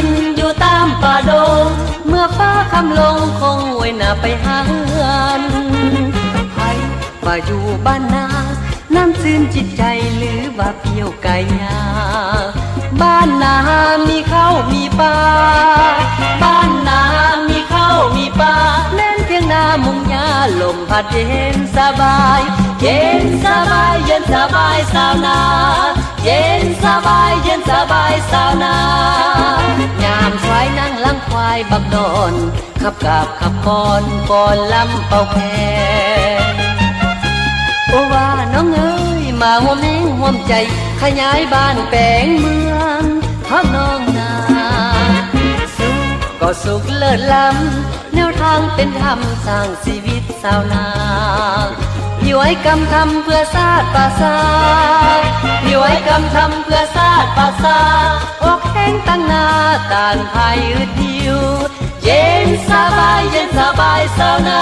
นอยู่ตามป่าดงเมื่อฟ้าคำลงคงไว้หน้าไปหาเฮือนไผว่าอยู่บ้านนาน้ำซื่นจิตใจหรือว่าเพียวไก่ยาบ้านนามีข้าวมีปลาบ้านนามีข้าวมีปลาเล่นเพียงนามุงยาลมพัดเย็นสบายเย็นสบายเย็นสบายสาวนาเย็นสบายเย็นสบายสาวนายามสายนั่งลังควายบักดอนขับกาบขับก่อนลำเป่าแคนโอว่าน้องเอ๋ยมาห่วมแห้งห่วมใจขยายบ้านแปลงเมืองเพราะน้องนาสุขก็สุขเลิศล้ำแนวทางเป็นธรรมสร้างชีวิตสาวนาพี่ไว้กำทำเพื่อชาติป่าซาพี่ไว้กำทำเพื่อชาติป่าซาอกแห้งตั้งหน้าต่างภายยืดหิวเย็นสบายเย็นสบายสาวนา